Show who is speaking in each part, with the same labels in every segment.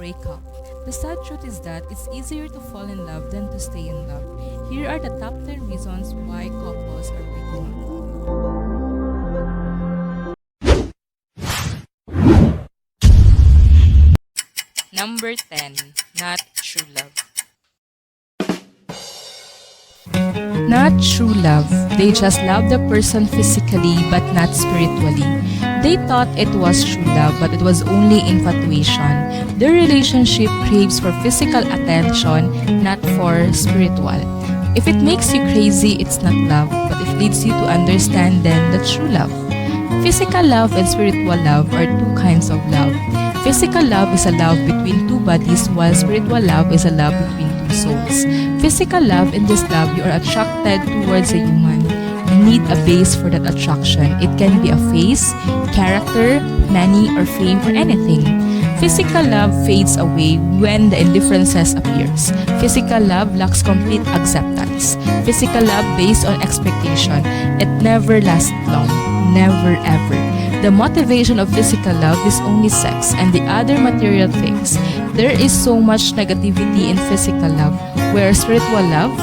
Speaker 1: break up. The sad truth is that it's easier to fall in love than to stay in love. Here are the top 10 reasons why couples are breaking up. Number 10. Not true love. Not true love. They just love the person physically but not spiritually. They thought it was true love but it was only infatuation. Their relationship craves for physical attention, not for spiritual. If it makes you crazy, it's not love, but if it leads you to understand, then that's true love. Physical love and spiritual love are two kinds of love. Physical love is a love between two bodies, while spiritual love is a love between two souls. Physical love, in this love, you are attracted towards a human. You need a base for that attraction. It can be a face, character, money, or fame, or anything. Physical love fades away when the indifferences appears. Physical love lacks complete acceptance. Physical love based on expectation. It never lasts long. Never ever. The motivation of physical love is only sex and the other material things. There is so much negativity in physical love, where spiritual love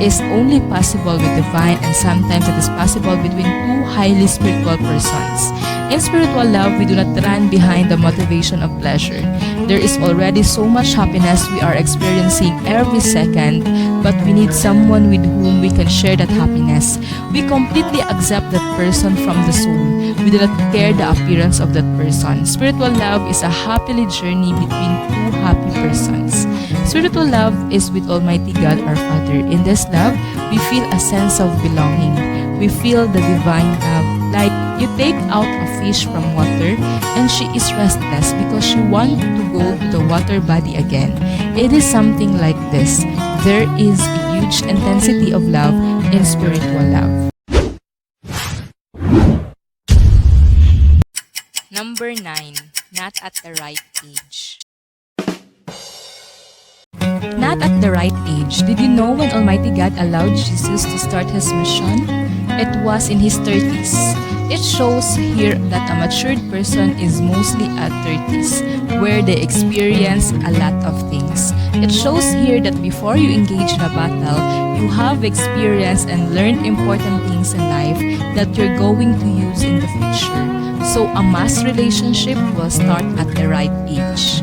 Speaker 1: is only possible with divine, and sometimes it is possible between two highly spiritual persons. In spiritual love, we do not run behind the motivation of pleasure. There is already so much happiness we are experiencing every second, but we need someone with whom we can share that happiness. We completely accept that person from the soul. We do not care the appearance of that person. Spiritual love is a happily journey between two happy persons. Spiritual love is with Almighty God our Father. In this love, we feel a sense of belonging. We feel the divine love. Like you take out a fish from water and she is restless because she wants to go to the water body again. It is something like this. There is a huge intensity of love in spiritual love. Number 9. Not at the right age. Not at the right age. Did you know when Almighty God allowed Jesus to start his mission? It was in his 30s. It shows here that a matured person is mostly at 30s, where they experience a lot of things. It shows here that before you engage in a battle, you have experienced and learned important things in life that you're going to use in the future. So a mass relationship will start at the right age.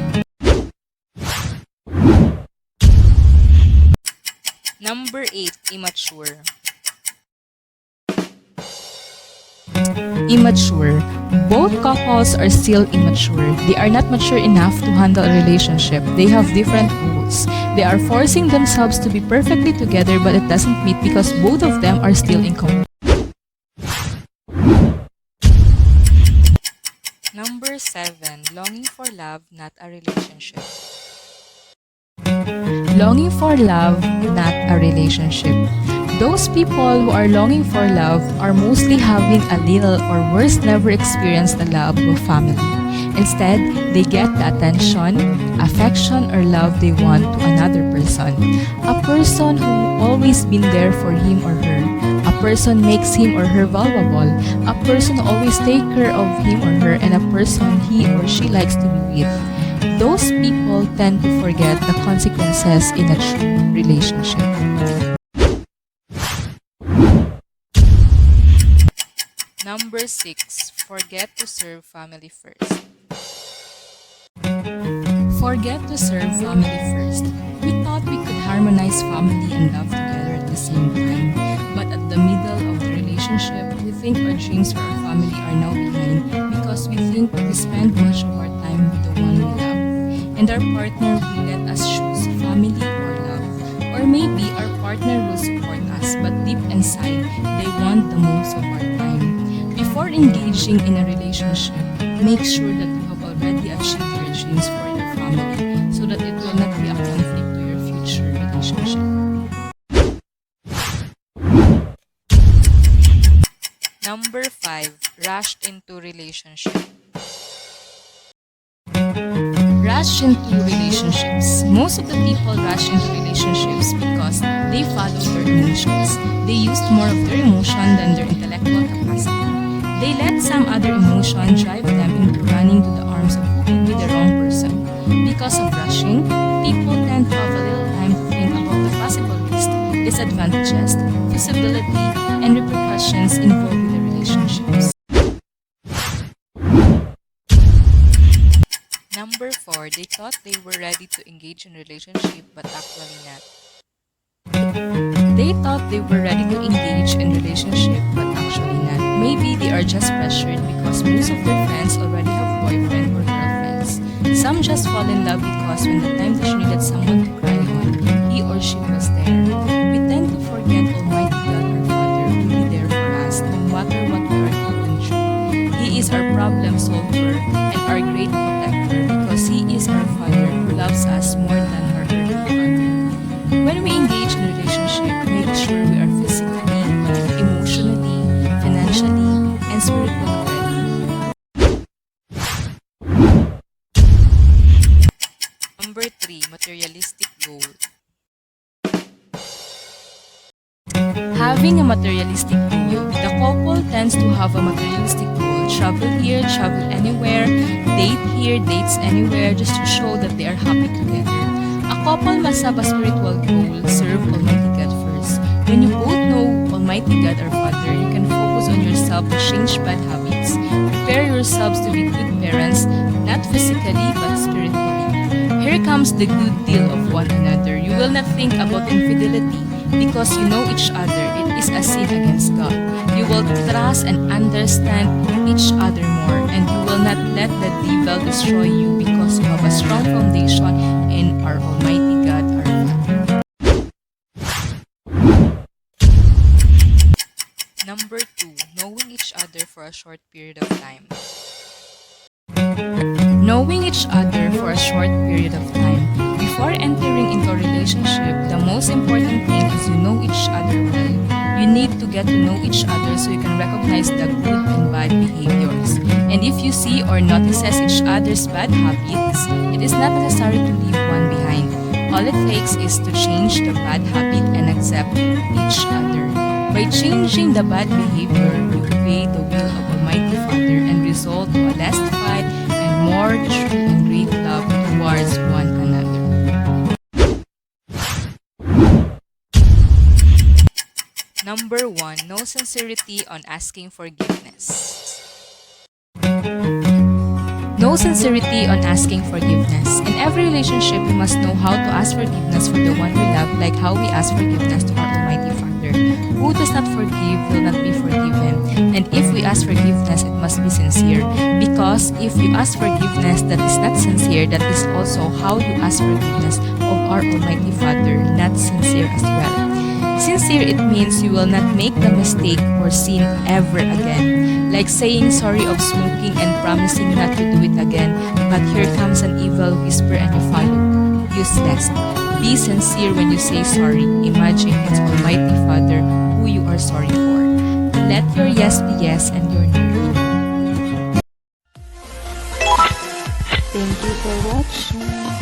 Speaker 1: Number 8. Immature. Immature. Both couples are still immature. They are not mature enough to handle a relationship. They have different rules. They are forcing themselves to be perfectly together, but it doesn't meet because both of them are still incomplete. Number 7. Longing for love, not a relationship. Longing for love, not a relationship. Those people who are longing for love are mostly having a little or worse never experienced the love of family. Instead, they get the attention, affection, or love they want to another person. A person who always been there for him or her. A person makes him or her valuable. A person who always take care of him or her, and a person he or she likes to be with. Those people tend to forget the consequences in a true relationship. Number 6. Forget to serve family first. Forget to serve family first. We thought we could harmonize family and love together at the same time. But at the middle of the relationship, we think our dreams for our family are now behind because we think we spend much of our time with the one we love. And our partner will let us choose family or love. Or maybe our partner will support us, but deep inside, they want the most of our time. Before engaging in a relationship, make sure that you have already achieved your dreams for your family so that it will not be a conflict to your future relationship. Number 5. Rushed into relationship. Rush into relationships. Most of the people rush into relationships because they follow their emotions. They used more of their emotion than their intellectual capacity. They let some other emotion drive them into running to the arms of who could be the wrong person. Because of rushing, people tend to have a little time to think about the possible risks, disadvantages, feasibility, and repercussions involved with the relationships. Number 4, they thought they were ready to engage in relationship but actually not. They thought they were ready to engage in relationship but actually not. Maybe they are just pressured because most of their friends already have boyfriend or girlfriends. Some just fall in love because when the time that she needed someone to cry on, he or she was there. We tend to forget Almighty God our Father will be there for us no matter what we are going through. He is our problem solver and our great protector because He is our Father who loves us more than our earthly Father. When we engage in relationship, make sure we are physically, emotionally, financially, and spiritually ready. Number 3, materialistic goal. Having a materialistic goal, the couple tends to have a materialistic goal. Travel here, travel anywhere, date here, dates anywhere, just to show that they are happy together. A couple must have a spiritual goal, serve Almighty God first. When you both know Almighty God our Father, you can focus on yourself to change bad habits. Prepare yourselves to be good parents, not physically but spiritually. Here comes the good deal of one another. You will not think about infidelity because you know each other. It is a sin against God. You will trust and understand each other more, and you will not let the devil destroy you because you have a strong foundation in our Almighty God our Father. Number 2, knowing each other for a short period of time. Knowing each other for a short period of time. Before entering into a relationship, the most important thing is you know each other well. You need to get to know each other so you can recognize the good and bad behaviors. And if you see or notices each other's bad habits, it is not necessary to leave one behind. All it takes is to change the bad habit and accept each other. By changing the bad behavior, you obey the will of Almighty Father and result to a less fight and more true and great love towards one another. Number 1, no sincerity on asking forgiveness. No sincerity on asking forgiveness. In every relationship, we must know how to ask forgiveness for the one we love, like how we ask forgiveness to our Almighty Father. Who does not forgive will not be forgiven. And if we ask forgiveness, it must be sincere. Because if you ask forgiveness that is not sincere, that is also how you ask forgiveness of our Almighty Father, not sincere as well. Sincere, it means you will not make the mistake or sin ever again. Like saying sorry of smoking and promising not to do it again, but here comes an evil whisper and you follow. Useless. Be sincere when you say sorry. Imagine it's Almighty Father who you are sorry for. Let your yes be yes and your no be no.
Speaker 2: Thank you for watching.